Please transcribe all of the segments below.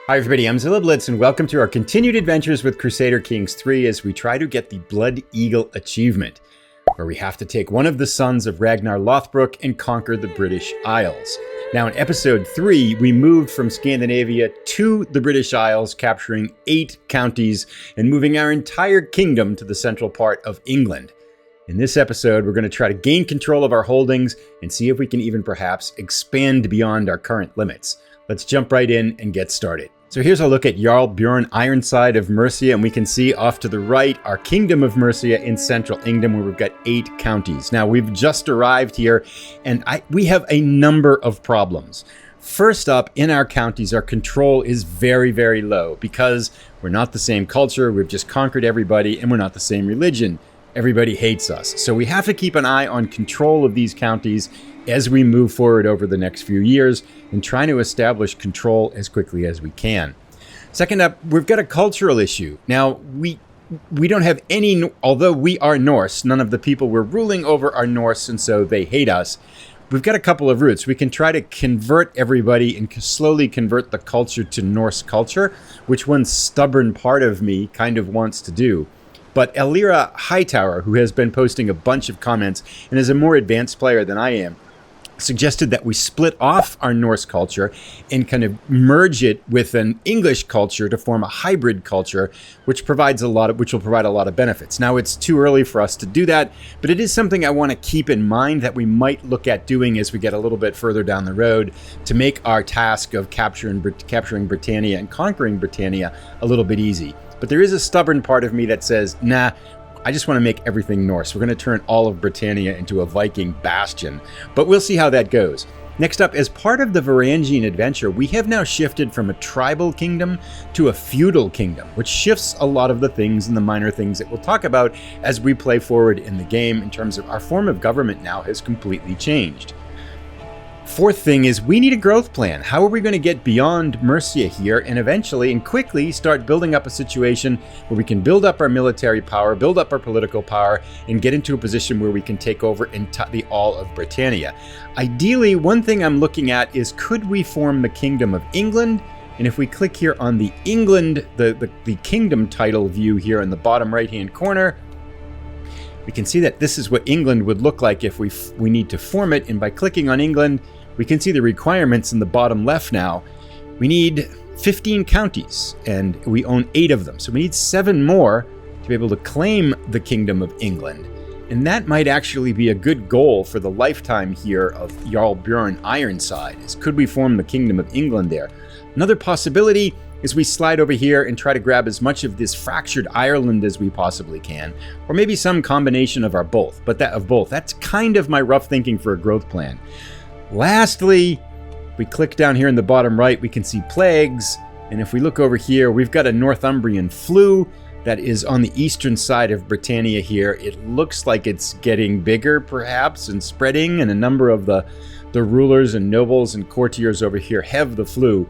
Hi everybody, I'm Zilla Blitz and welcome to our continued adventures with Crusader Kings 3 as we try to get the Blood Eagle achievement, where we have to take one of the sons of Ragnarr Lothbrok and conquer the British Isles. Now in episode 3, we moved from Scandinavia to the British Isles, capturing 8 counties and moving our entire kingdom to the central part of England. In this episode, we're going to try to gain control of our holdings and see if we can even perhaps expand beyond our current limits. Let's jump right in and get started. So here's a look at Jarl Bjorn Ironside of Mercia, and we can see off to the right our Kingdom of Mercia in central England, where we've got 8 counties. Now we've just arrived here, and we have a number of problems. First up, in our counties, our control is very, very low because we're not the same culture, we've just conquered everybody, and we're not the same religion. Everybody hates us. So we have to keep an eye on control of these counties as we move forward over the next few years and trying to establish control as quickly as we can. Second up, we've got a cultural issue. Now, we don't have any, although we are Norse, none of the people we're ruling over are Norse, and so they hate us. We've got a couple of routes. We can try to convert everybody and slowly convert the culture to Norse culture, which one stubborn part of me kind of wants to do. But Elira Hightower, who has been posting a bunch of comments and is a more advanced player than I am, suggested that we split off our Norse culture and kind of merge it with an English culture to form a hybrid culture, which will provide a lot of benefits. Now, it's too early for us to do that, but it is something I want to keep in mind that we might look at doing as we get a little bit further down the road to make our task of capturing Britannia and conquering Britannia a little bit easy. But there is a stubborn part of me that says, nah, I just want to make everything Norse. We're going to turn all of Britannia into a Viking bastion. But we'll see how that goes. Next up, as part of the Varangian adventure, we have now shifted from a tribal kingdom to a feudal kingdom, which shifts a lot of the things and the minor things that we'll talk about as we play forward in the game in terms of our form of government now has completely changed. Fourth thing is we need a growth plan. How are we going to get beyond Mercia here and eventually and quickly start building up a situation where we can build up our military power, build up our political power, and get into a position where we can take over the all of Britannia? Ideally, one thing I'm looking at is could we form the Kingdom of England? And if we click here on the England, the kingdom title view here in the bottom right-hand corner, we can see that this is what England would look like if we need to form it. And by clicking on England, we can see the requirements in the bottom left now. We need 15 counties, and we own 8 of them. So we need 7 more to be able to claim the Kingdom of England. And that might actually be a good goal for the lifetime here of Jarl Bjorn Ironside, is could we form the Kingdom of England there? Another possibility is we slide over here and try to grab as much of this fractured Ireland as we possibly can, or maybe some combination of both. That's kind of my rough thinking for a growth plan. Lastly, we click down here in the bottom right, we can see plagues, and if we look over here, we've got a Northumbrian flu that is on the eastern side of Britannia here. It looks like it's getting bigger, perhaps, and spreading, and a number of the rulers and nobles and courtiers over here have the flu.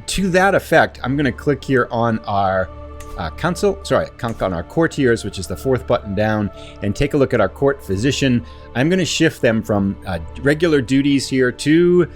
To that effect, I'm going to click here on our on our courtiers, which is the 4th button down, and take a look at our court physician. I'm going to shift them from regular duties here to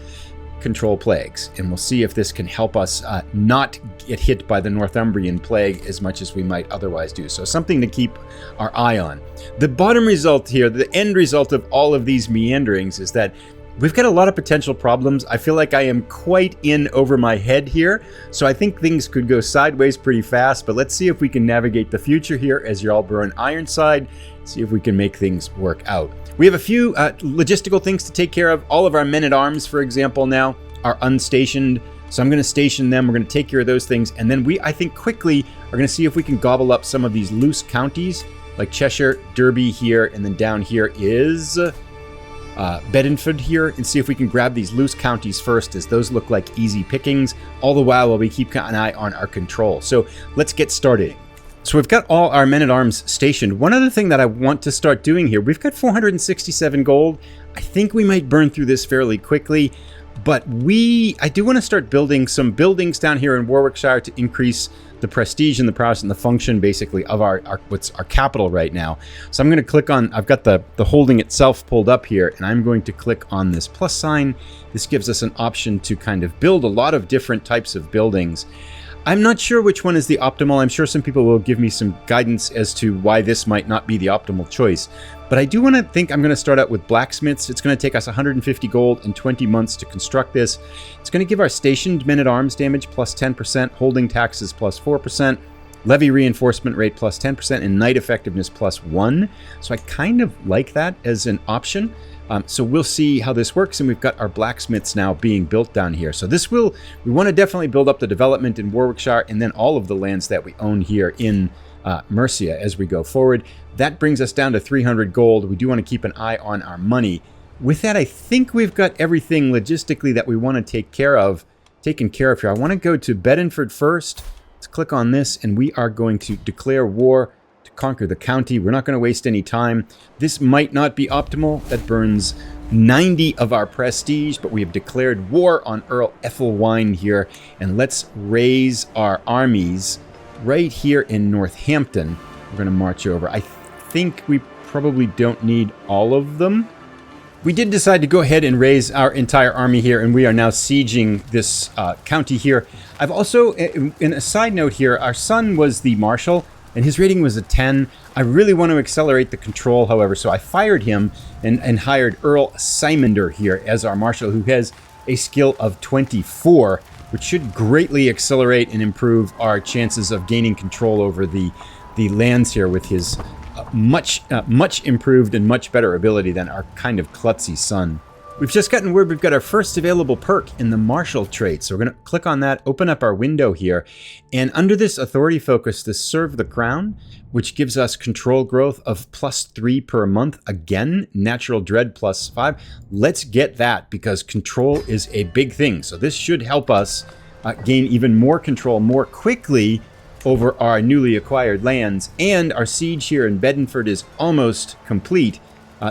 control plagues, and we'll see if this can help us not get hit by the Northumbrian plague as much as we might otherwise do. So something to keep our eye on. The bottom result here, the end result of all of these meanderings, is that we've got a lot of potential problems. I feel like I am quite in over my head here, so I think things could go sideways pretty fast, but let's see if we can navigate the future here as Jarl Bjorn Ironside, see if we can make things work out. We have a few logistical things to take care of. All of our men-at-arms, for example, now are unstationed, so I'm going to station them. We're going to take care of those things, and then I think quickly are going to see if we can gobble up some of these loose counties, like Cheshire, Derby here, and then down here is Bedford here, and see if we can grab these loose counties first, as those look like easy pickings, all the while we keep an eye on our control. So let's get started. So we've got all our men-at-arms stationed. One other thing that I want to start doing here, we've got 467 gold. I think we might burn through this fairly quickly, But I do want to start building some buildings down here in Warwickshire to increase the prestige and the prowess and the function, basically, of what's our capital right now. So I'm going to click on, I've got the holding itself pulled up here, and I'm going to click on this plus sign. This gives us an option to kind of build a lot of different types of buildings. I'm not sure which one is the optimal. I'm sure some people will give me some guidance as to why this might not be the optimal choice. But I do want to think I'm going to start out with blacksmiths. It's going to take us 150 gold and 20 months to construct this. It's going to give our stationed men-at-arms damage plus 10%, holding taxes plus 4%, levy reinforcement rate plus 10%, and knight effectiveness plus 1. So I kind of like that as an option. So we'll see how this works, and we've got our blacksmiths now being built down here. So we want to definitely build up the development in Warwickshire and then all of the lands that we own here in Mercia as we go forward. That brings us down to 300 gold. We do want to keep an eye on our money. With that, I think we've got everything logistically that we want to taken care of here. I want to go to Bedford first. Let's click on this, and we are going to declare war to conquer the county. We're not going to waste any time. This might not be optimal. That burns 90 of our prestige, but we have declared war on Earl Ethelwine here, and let's raise our armies right here in Northampton. We're going to march over. I think we probably don't need all of them. We did decide to go ahead and raise our entire army here, and we are now sieging this county here. I've also, in a side note here, our son was the marshal, and his rating was a 10. I really want to accelerate the control, however, so I fired him and hired Earl Simander here as our marshal, who has a skill of 24, which should greatly accelerate and improve our chances of gaining control over the lands here with his much improved and much better ability than our kind of klutzy son. We've just gotten word we've got our first available perk in the martial trait. So we're going to click on that, open up our window here, and under this authority focus, this serve the crown, which gives us control growth of +3 per month. Again, natural dread +5. Let's get that because control is a big thing. So this should help us gain even more control more quickly over our newly acquired lands, and our siege here in Bedford is almost complete.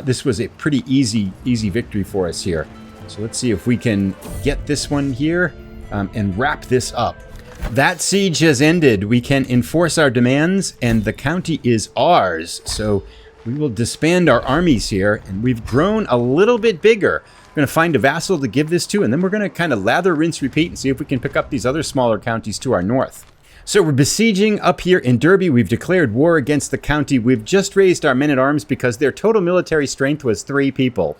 This was a pretty easy victory for us here. So let's see if we can get this one here and wrap this up. That siege has ended. We can enforce our demands, and the county is ours. So we will disband our armies here, and we've grown a little bit bigger. We're going to find a vassal to give this to, and then we're going to kind of lather, rinse, repeat, and see if we can pick up these other smaller counties to our north. So we're besieging up here in Derby. We've declared war against the county. We've just raised our men-at-arms because their total military strength was 3 people.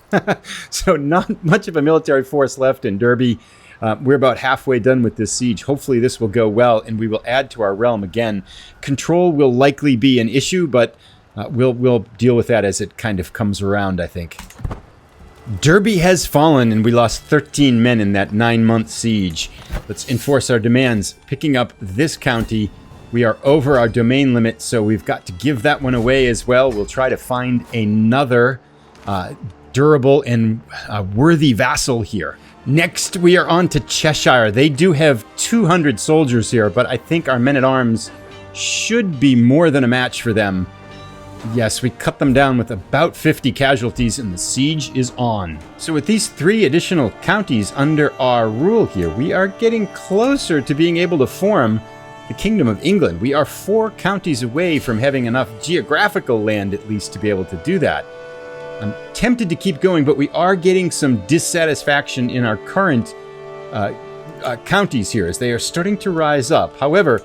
So not much of a military force left in Derby. We're about halfway done with this siege. Hopefully this will go well, and we will add to our realm again. Control will likely be an issue, but we'll deal with that as it kind of comes around, I think. Derby has fallen, and we lost 13 men in that 9-month siege. Let's enforce our demands. Picking up this county, we are over our domain limit, so we've got to give that one away as well. We'll try to find another durable and worthy vassal here. Next, we are on to Cheshire. They do have 200 soldiers here, but I think our men-at-arms should be more than a match for them. Yes, we cut them down with about 50 casualties, and the siege is on. So with these 3 additional counties under our rule here, we are getting closer to being able to form the Kingdom of England. We are 4 counties away from having enough geographical land, at least, to be able to do that. I'm tempted to keep going, but we are getting some dissatisfaction in our current counties here as they are starting to rise up. However,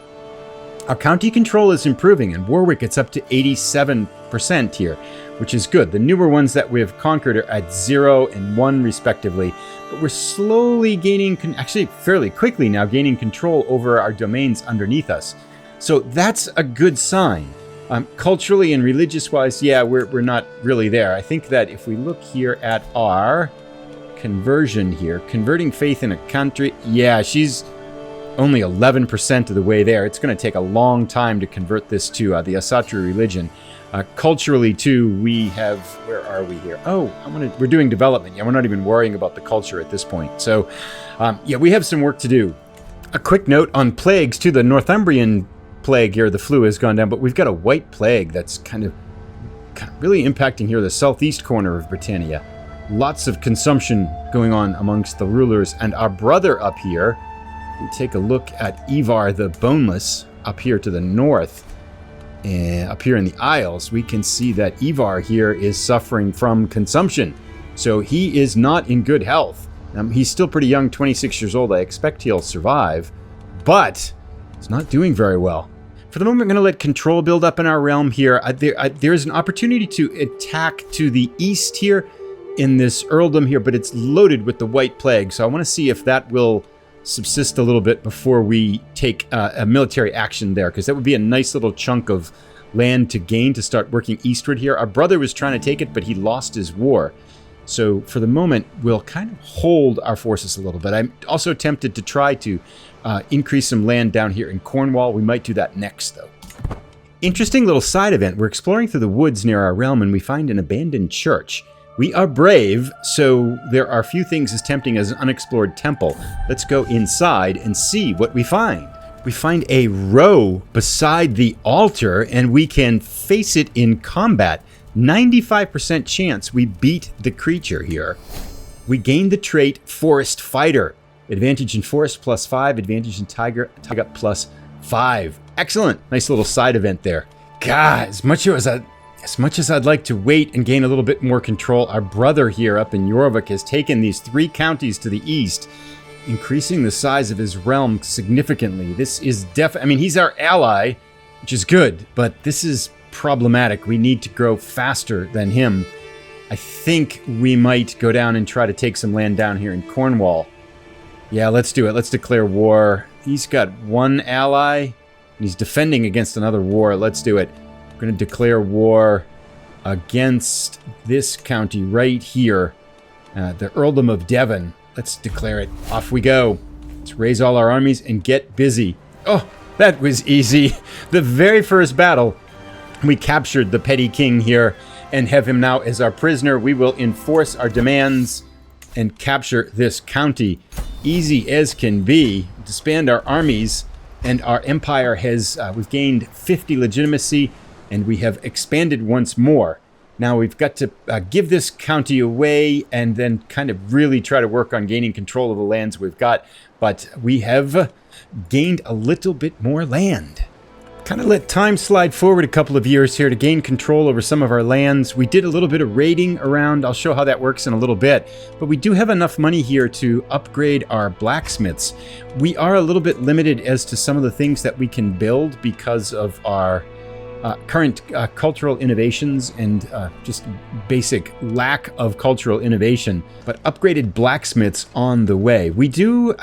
our county control is improving, and Warwick it's up to 87% here, which is good. The newer ones that we have conquered are at 0 and 1 respectively, but we're slowly gaining, actually fairly quickly now, gaining control over our domains underneath us. So that's a good sign. Culturally and religious-wise, yeah, we're not really there. I think that if we look here at our conversion here, converting faith in a country, yeah, she's only 11% of the way there. It's going to take a long time to convert this to the Asatru religion. Culturally, too, we have... Where are we here? Oh, we're doing development. Yeah, we're not even worrying about the culture at this point. So, yeah, we have some work to do. A quick note on plagues, too. The Northumbrian plague here, the flu has gone down, but we've got a white plague that's kind of really impacting here the southeast corner of Britannia. Lots of consumption going on amongst the rulers. And our brother up here, we take a look at Ivar the Boneless up here to the north. And up here in the Isles, we can see that Ivar here is suffering from consumption. So he is not in good health. He's still pretty young, 26 years old. I expect he'll survive, but he's not doing very well. For the moment, I'm going to let control build up in our realm here. There is an opportunity to attack to the east here in this earldom here, but it's loaded with the White Plague. So I want to see if that will subsist a little bit before we take a military action there, because that would be a nice little chunk of land to gain to start working eastward here. Our brother was trying to take it, but he lost his war. So for the moment, we'll kind of hold our forces a little bit. I'm also tempted to try to increase some land down here in Cornwall. We might do that next, though. Interesting little side event. We're exploring through the woods near our realm, and we find an abandoned church. We are brave, so there are few things as tempting as an unexplored temple. Let's go inside and see what we find. We find a row beside the altar, and we can face it in combat. 95% chance we beat the creature here. We gain the trait Forest Fighter. Advantage in Forest +5, advantage in Tiger +5. Excellent. Nice little side event there. God, as much as I'd like to wait and gain a little bit more control, our brother here up in Jorvik has taken these 3 counties to the east, increasing the size of his realm significantly. This is I mean, he's our ally, which is good, but this is problematic. We need to grow faster than him. I think we might go down and try to take some land down here in Cornwall. Yeah, let's do it. Let's declare war. He's got 1 ally, and he's defending against another war. Let's do it. We're going to declare war against this county right here, the Earldom of Devon. Let's declare it. Off we go. Let's raise all our armies and get busy. Oh, that was easy. The very first battle, we captured the petty king here and have him now as our prisoner. We will enforce our demands and capture this county. Easy as can be. Disband our armies, and our empire has, we've gained 50 legitimacy, and we have expanded once more. Now we've got to give this county away and then kind of really try to work on gaining control of the lands we've got. But we have gained a little bit more land. Kind of let time slide forward a couple of years here to gain control over some of our lands. We did a little bit of raiding around. I'll show how that works in a little bit. But we do have enough money here to upgrade our blacksmiths. We are a little bit limited as to some of the things that we can build because of our current cultural innovations and just basic lack of cultural innovation. But upgraded blacksmiths on the way. We do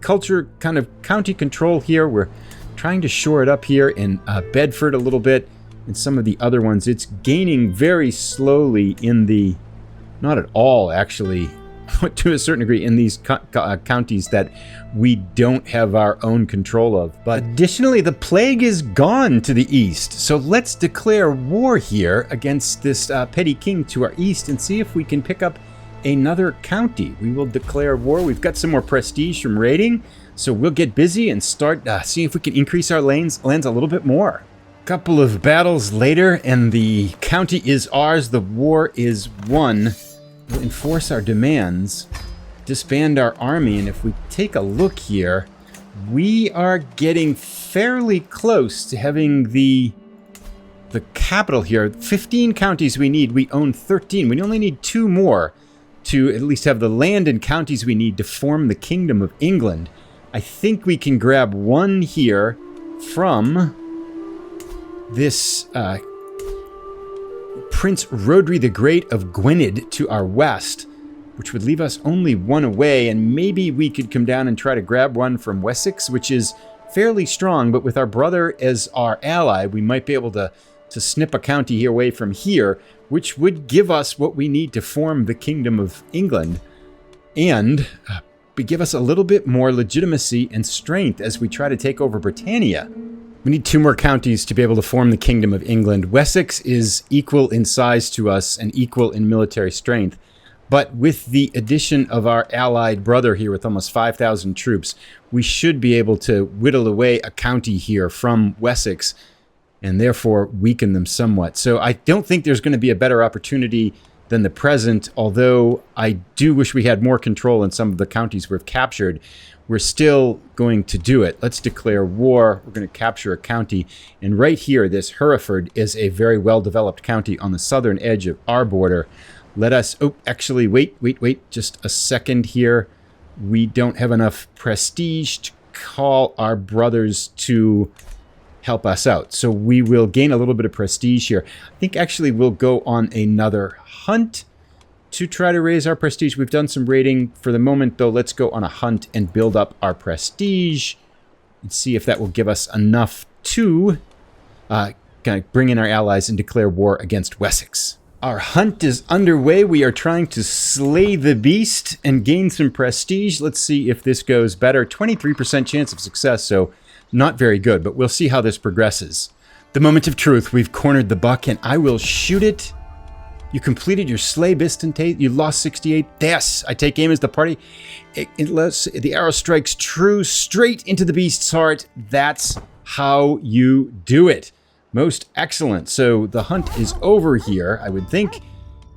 culture kind of county control here. We're trying to shore it up here in Bedford a little bit, and some of the other ones. It's gaining very slowly in the, not at all actually, to a certain degree in these counties that we don't have our own control of. But additionally, the plague is gone to the east, so let's declare war here against this petty king to our east and see if we can pick up another county. We will declare war. We've got some more prestige from raiding, so we'll get busy and start seeing if we can increase our lands a little bit more. Couple of battles later, and the county is ours. The war is won. We'll enforce our demands, disband our army, and if we take a look here, we are getting fairly close to having the capital here. 15 counties we need. We own 13. We only need 2 more to at least have the land and counties we need to form the Kingdom of England. I think we can grab 1 here from this Prince Rodri the Great of Gwynedd to our west, which would leave us only 1 away, and maybe we could come down and try to grab 1 from Wessex, which is fairly strong, but with our brother as our ally, we might be able to snip a county here away from here, which would give us what we need to form the Kingdom of England, and give us a little bit more legitimacy and strength as we try to take over Britannia. We need 2 more counties to be able to form the Kingdom of England. Wessex is equal in size to us and equal in military strength. But with the addition of our allied brother here with almost 5,000 troops, we should be able to whittle away a county here from Wessex and therefore weaken them somewhat. So I don't think there's going to be a better opportunity than the present, although I do wish we had more control in some of the counties we've captured. We're still going to do it. Let's declare war. We're going to capture a county. And right here, this Hereford is a very well-developed county on the southern edge of our border. Let us... Oh, actually, wait. Just a second here. We don't have enough prestige to call our brothers to help us out. So we will gain a little bit of prestige here. I think actually we'll go on another hunt to try to raise our prestige. We've done some raiding. For the moment, though, let's go on a hunt and build up our prestige and see if that will give us enough to kind of bring in our allies and declare war against Wessex. Our hunt is underway. We are trying to slay the beast and gain some prestige. Let's see if this goes better. 23% chance of success, so not very good, but we'll see how this progresses. The moment of truth. We've cornered the buck, and I will shoot it. You completed your slay bistant. You lost 68. Yes, I take aim as the party. The arrow strikes true straight into the beast's heart. That's how you do it. Most excellent. So the hunt is over here, I would think.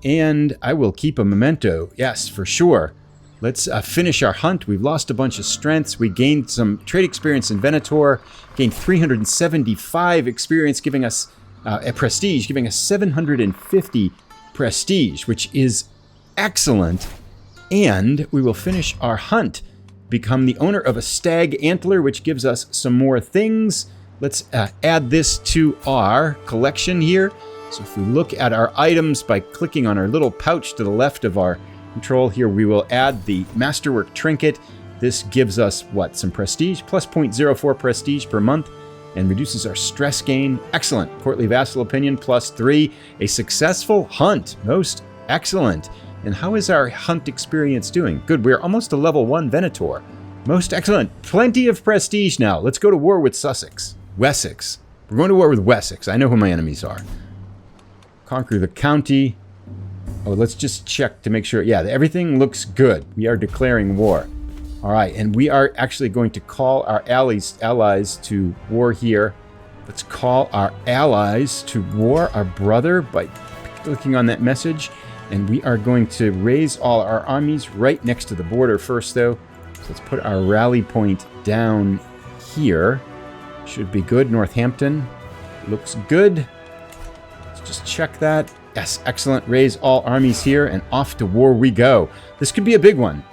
And I will keep a memento. Yes, for sure. Let's finish our hunt. We've lost a bunch of strengths. We gained some trade experience in Venator. Gained 375 experience, giving us a prestige, giving us 750 prestige, which is excellent. And we will finish our hunt. Become the owner of a stag antler, which gives us some more things. Let's add this to our collection here. So if we look at our items by clicking on our little pouch to the left of our control here, we will add the Masterwork Trinket. This gives us, what, some prestige? Plus 0.04 prestige per month and reduces our stress gain. Excellent. Courtly Vassal Opinion, plus 3. A successful hunt. Most excellent. And how is our hunt experience doing? Good. We're almost to level 1 Venator. Most excellent. Plenty of prestige now. Let's go to war with Sussex. Wessex. We're going to war with Wessex. I know who my enemies are. Conquer the county. Oh, let's just check to make sure. Yeah, everything looks good. We are declaring war. All right, and we are actually going to call our allies to war here. Let's call our allies to war, our brother, by clicking on that message. And we are going to raise all our armies right next to the border first, though. So let's put our rally point down here. Should be good. Northampton looks good. Let's just check that. Yes, excellent. Raise all armies here, and off to war we go. This could be a big one.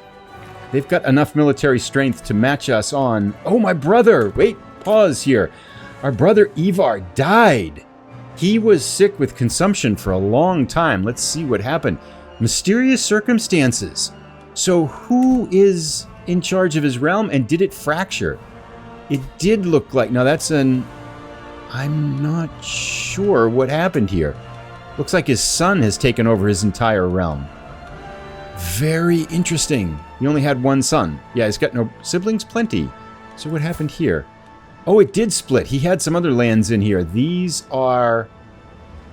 They've got enough military strength to match us on... Oh, my brother! Wait, pause here. Our brother Ivar died. He was sick with consumption for a long time. Let's see what happened. Mysterious circumstances. So who is in charge of his realm, and did it fracture? It did look like... Now that's an... I'm not sure what happened here. Looks like his son has taken over his entire realm. Very interesting. He only had one son. Yeah, he's got no siblings, plenty. So what happened here? Oh, it did split. He had some other lands in here. These are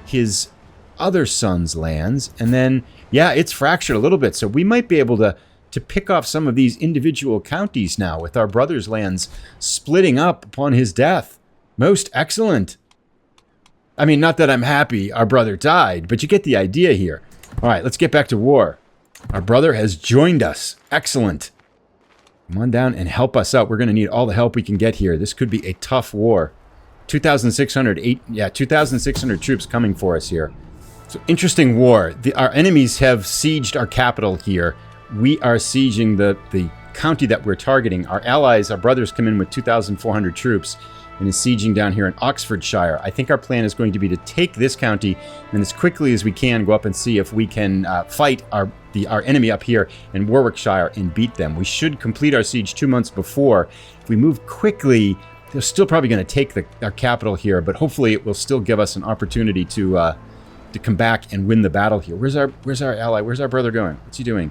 his other son's lands. And then, yeah, it's fractured a little bit. So we might be able to pick off some of these individual counties now with our brother's lands splitting up upon his death. Most excellent. I mean, not that I'm happy our brother died, but you get the idea here. All right, let's get back to war. Our brother has joined us. Excellent. Come on down and help us out. We're going to need all the help we can get here. This could be a tough war. 2,600 troops coming for us here. So interesting war. Our enemies have sieged our capital here. We are sieging the county that we're targeting. Our allies, our brothers, come in with 2,400 troops and is sieging down here in Oxfordshire. I think our plan is going to be to take this county and as quickly as we can go up and see if we can fight our enemy up here in Warwickshire and beat them. We should complete our siege 2 months before. If we move quickly, they're still probably going to take our capital here, but hopefully it will still give us an opportunity to come back and win the battle here. Where's our ally? Where's our brother going? What's he doing?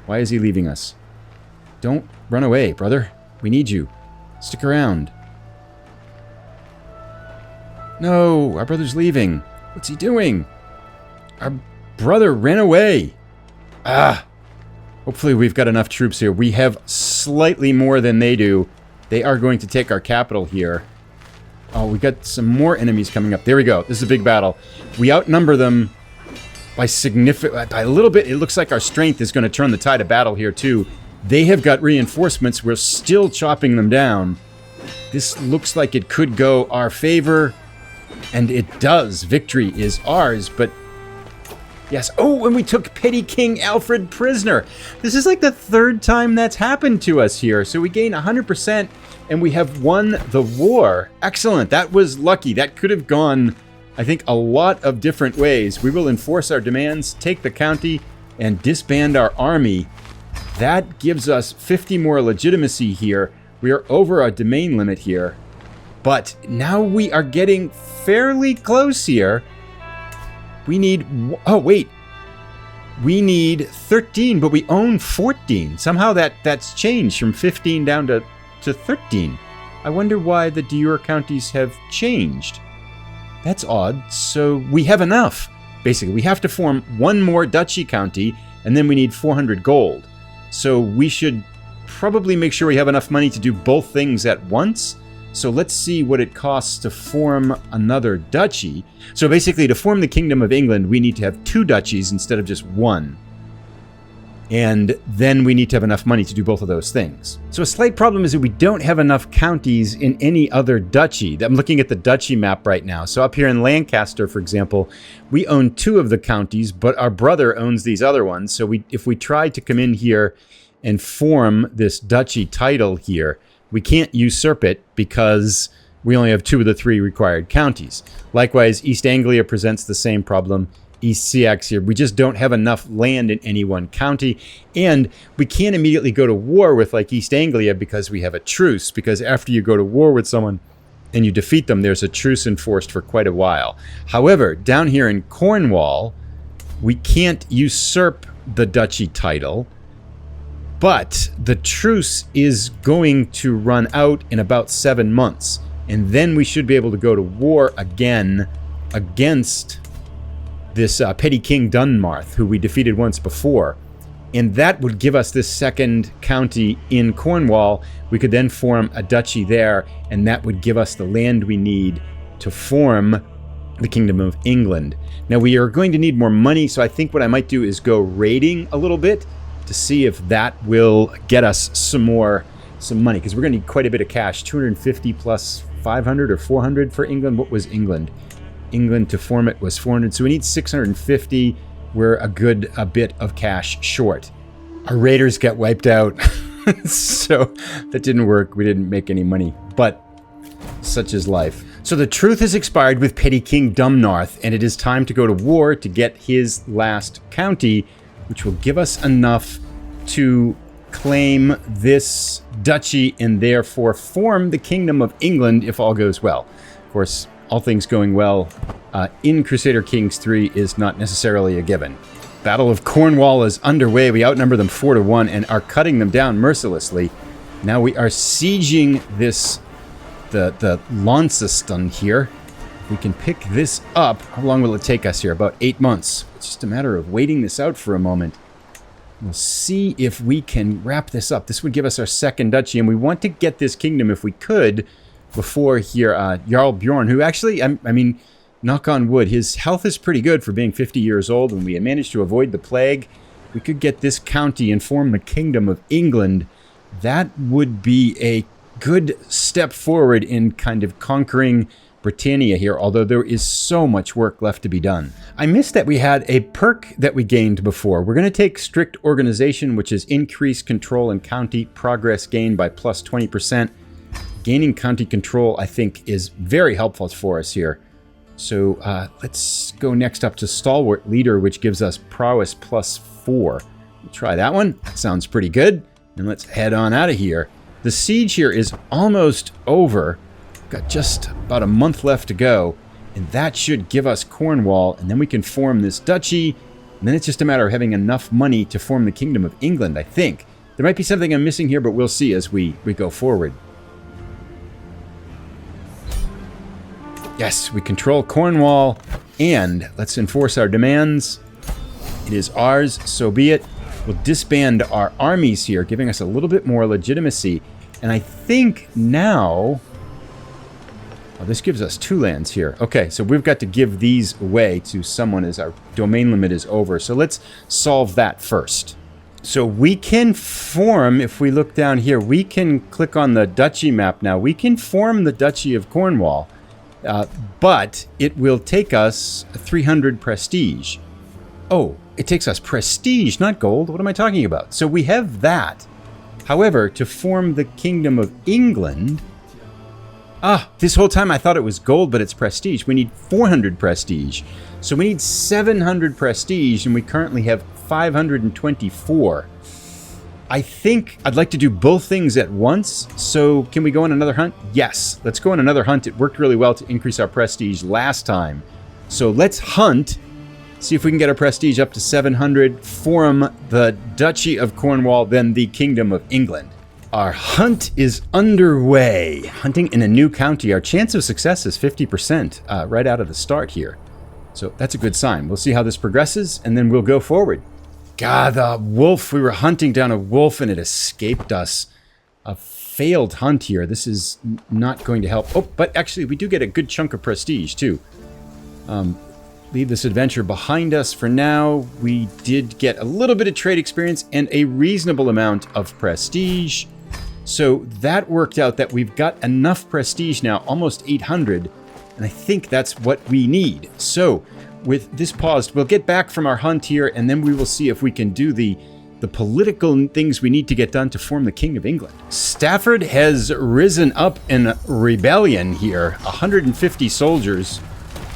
Why is he leaving us? Don't run away, brother. We need you. Stick around. No, our brother's leaving. What's he doing? Our brother ran away. Hopefully we've got enough troops here. We have slightly more than they do. They are going to take our capital here. Oh, we got some more enemies coming up. There we go. This is a big battle. We outnumber them by a little bit. It looks like our strength is going to turn the tide of battle here too. They have got reinforcements. We're still chopping them down. This looks like it could go our favor, and it does. Victory is ours, but yes. Oh, and we took Petty King Alfred prisoner. This is like the third time that's happened to us here. So we gain 100%, and we have won the war. Excellent. That was lucky. That could have gone, I think, a lot of different ways. We will enforce our demands, take the county, and disband our army. That gives us 50 more legitimacy here. We are over our domain limit here. But now we are getting fairly close here. We need... Oh, wait. We need 13, but we own 14. Somehow that's changed from 15 down to 13. I wonder why the de jure counties have changed. That's odd. So we have enough. Basically, we have to form one more duchy county, and then we need 400 gold. So we should probably make sure we have enough money to do both things at once. So let's see what it costs to form another duchy. So basically, to form the Kingdom of England, we need to have 2 duchies instead of just 1. And then we need to have enough money to do both of those things. So a slight problem is that we don't have enough counties in any other duchy. I'm looking at the duchy map right now. So up here in Lancaster, for example, we own 2 of the counties, but our brother owns these other ones. So if we try to come in here and form this duchy title here, we can't usurp it because we only have 2 of the 3 required counties. Likewise, East Anglia presents the same problem. East Seax here. We just don't have enough land in any one county, and we can't immediately go to war with like East Anglia because we have a truce, because after you go to war with someone and you defeat them, there's a truce enforced for quite a while. However, down here in Cornwall, we can't usurp the duchy title, but the truce is going to run out in about 7 months, and then we should be able to go to war again against this Petty King Dunmarth, who we defeated once before. And that would give us this second county in Cornwall. We could then form a duchy there, and that would give us the land we need to form the Kingdom of England. Now, we are going to need more money, so I think what I might do is go raiding a little bit to see if that will get us some money, because we're going to need quite a bit of cash. 250 plus 500 or 400 for England. What was England? England to form it was 400, so we need 650. We're a bit of cash short. Our raiders got wiped out, so that didn't work. We didn't make any money, but such is life. So the truth has expired with Petty King Dunmarth, and it is time to go to war to get his last county, which will give us enough to claim this duchy and therefore form the Kingdom of England if all goes well. Of course, all things going well in Crusader Kings 3 is not necessarily a given. Battle of Cornwall is underway. We outnumber them 4-1 and are cutting them down mercilessly. Now we are sieging the Launceston here. We can pick this up. How long will it take us here? About 8 months. It's just a matter of waiting this out for a moment. We'll see if we can wrap this up. This would give us our second duchy, and we want to get this kingdom, if we could, before here, Jarl Bjorn, who actually, I mean, knock on wood, his health is pretty good for being 50 years old, and we managed to avoid the plague. We could get this county and form the Kingdom of England. That would be a good step forward in kind of conquering Britannia here, although there is so much work left to be done. I missed that we had a perk that we gained before. We're going to take Strict Organization, which is increased control and county progress gained by plus 20%. Gaining county control, I think, is very helpful for us here. So let's go next up to Stalwart Leader, which gives us prowess plus 4. We'll try that one. That sounds pretty good. And let's head on out of here. The siege here is almost over. Got just about a month left to go. And that should give us Cornwall. And then we can form this duchy. And then it's just a matter of having enough money to form the Kingdom of England, I think. There might be something I'm missing here, but we'll see as we go forward. Yes, we control Cornwall, and let's enforce our demands. It is ours, so be it. We'll disband our armies here, giving us a little bit more legitimacy. And I think now... Oh, this gives us 2 lands here. Okay, so we've got to give these away to someone as our domain limit is over. So let's solve that first. So we can form, if we look down here, we can click on the duchy map now. We can form the Duchy of Cornwall, but it will take us 300 prestige. Oh, it takes us prestige, not gold. What am I talking about? So we have that. However, to form the Kingdom of England... this whole time I thought it was gold, but it's prestige. We need 400 prestige. So we need 700 prestige, and we currently have 524. I think I'd like to do both things at once. So can we go on another hunt? Yes, let's go on another hunt. It worked really well to increase our prestige last time. So let's hunt, see if we can get our prestige up to 700, form the Duchy of Cornwall, then the Kingdom of England. Our hunt is underway. Hunting in a new county. Our chance of success is 50% right out of the start here. So that's a good sign. We'll see how this progresses, and then we'll go forward. God, the wolf. We were hunting down a wolf, and it escaped us. A failed hunt here. This is not going to help. Oh, but actually, we do get a good chunk of prestige, too. Leave this adventure behind us for now. We did get a little bit of trade experience and a reasonable amount of prestige. So that worked out that we've got enough prestige now, almost 800, and I think that's what we need. So with this paused, we'll get back from our hunt here, and then we will see if we can do the political things we need to get done to form the King of England. Stafford has risen up in rebellion here, 150 soldiers.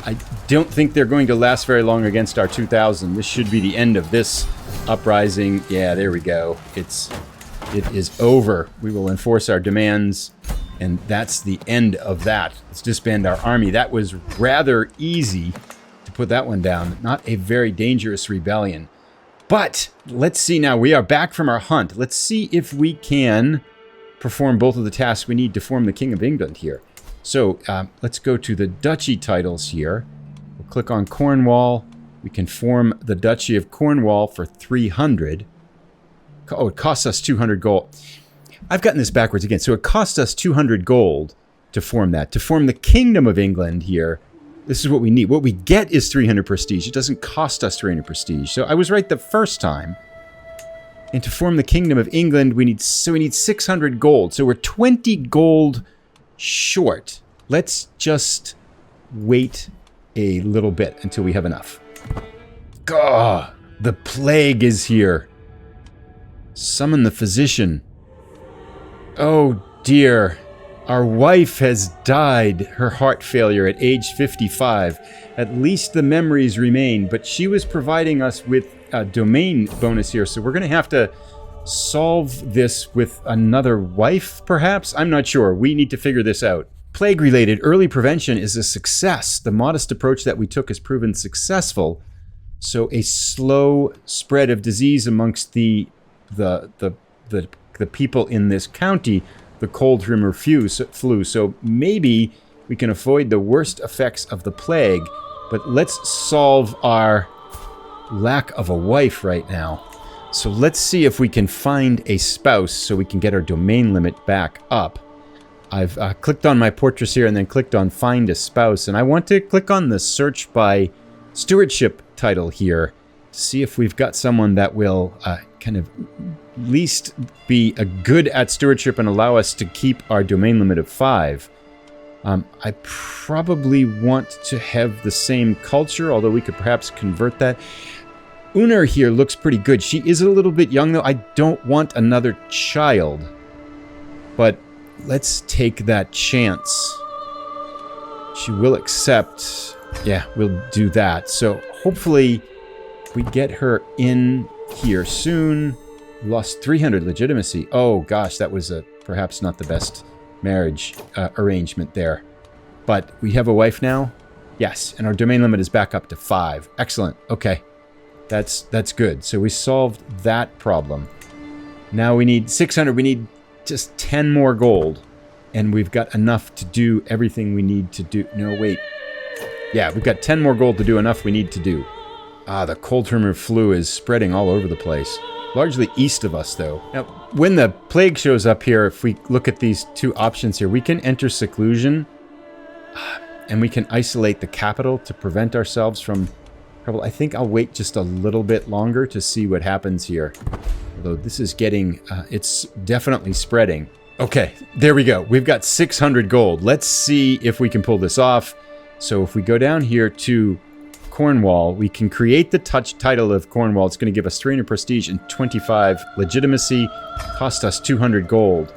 I don't think they're going to last very long against our 2,000. This should be the end of this uprising. Yeah, there we go. It is over. We will enforce our demands, and that's the end of that. Let's disband our army. That was rather easy to put that one down. Not a very dangerous rebellion. But let's see now. We are back from our hunt. Let's see if we can perform both of the tasks we need to form the King of England here. So let's go to the duchy titles here. We'll click on Cornwall. We can form the Duchy of Cornwall for 300. Oh, it costs us 200 gold. I've gotten this backwards again. So it costs us 200 gold to form that. To form the Kingdom of England here, this is what we need. What we get is 300 prestige. It doesn't cost us 300 prestige. So I was right the first time. And to form the Kingdom of England, we need 600 gold. So we're 20 gold short. Let's just wait a little bit until we have enough. Gah, the plague is here. Summon the physician. Oh dear. Our wife has died. Her heart failure at age 55. At least the memories remain, but she was providing us with a domain bonus here, so we're going to have to solve this with another wife, perhaps? I'm not sure. We need to figure this out. Plague-related early prevention is a success. The modest approach that we took has proven successful. So a slow spread of disease amongst the people in this county, the cold rumor flu. So maybe we can avoid the worst effects of the plague, but let's solve our lack of a wife right now. So let's see if we can find a spouse so we can get our domain limit back up. I've clicked on my portraits here and then clicked on find a spouse, and I want to click on the search by stewardship title here to see if we've got someone that will kind of at least be good at stewardship and allow us to keep our domain limit of 5. I probably want to have the same culture, although we could perhaps convert that. Unar here looks pretty good. She is a little bit young, though. I don't want another child, but let's take that chance. She will accept. Yeah, we'll do that. So hopefully we get her in here soon. Lost 300 legitimacy. Oh gosh, that was perhaps not the best marriage arrangement there. But we have a wife now? Yes, and our domain limit is back up to 5. Excellent. Okay. That's good. So we solved that problem. Now we need 600. We need just 10 more gold. And we've got enough to do everything we need to do. No, wait. Yeah, we've got 10 more gold to do enough we need to do. The cold rumor flu is spreading all over the place. Largely east of us, though. Now, when the plague shows up here, if we look at these two options here, we can enter seclusion. And we can isolate the capital to prevent ourselves from trouble. I think I'll wait just a little bit longer to see what happens here. Although this is getting, it's definitely spreading. Okay, there we go. We've got 600 gold. Let's see if we can pull this off. So if we go down here to Cornwall, we can create the title of Cornwall. It's going to give us 300 prestige and 25 legitimacy. Cost us 200 gold.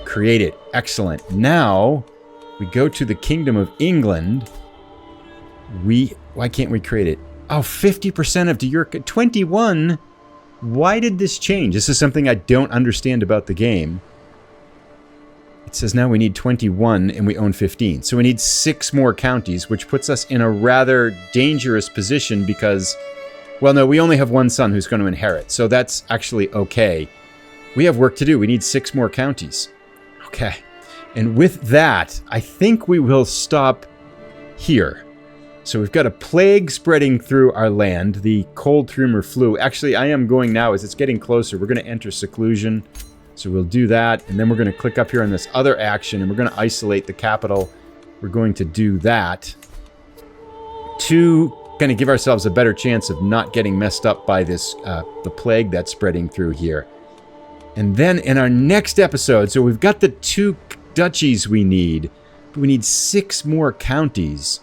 Create it. Excellent. Now, we go to the Kingdom of England. Why can't we create it? Oh, 50% of Diurca. 21? Why did this change? This is something I don't understand about the game. It says now we need 21 and we own 15. So we need 6 more counties, which puts us in a rather dangerous position because, well, no, we only have one son who's going to inherit. So that's actually okay. We have work to do. We need 6 more counties. Okay. And with that, I think we will stop here. So we've got a plague spreading through our land, the cold tumor flu. Actually, I am going now as it's getting closer. We're going to enter seclusion. So we'll do that, and then we're going to click up here on this other action, and we're going to isolate the capital. We're going to do that to kind of give ourselves a better chance of not getting messed up by this the plague that's spreading through here. And then in our next episode, so we've got the 2 duchies we need, but we need 6 more counties.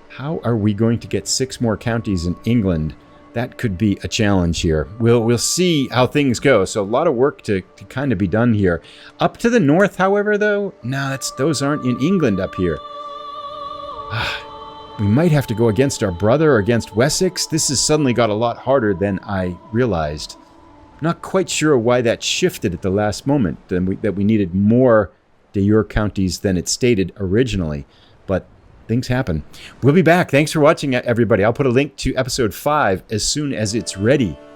How are we going to get 6 more counties in England? That could be a challenge here. We'll see how things go. So a lot of work to kind of be done here. Up to the north, however, though, no, those aren't in England up here. We might have to go against our brother or against Wessex. This has suddenly got a lot harder than I realized. Not quite sure why that shifted at the last moment, that we needed more de jure counties than it stated originally. But things happen. We'll be back. Thanks for watching, everybody. I'll put a link to episode 5 as soon as it's ready.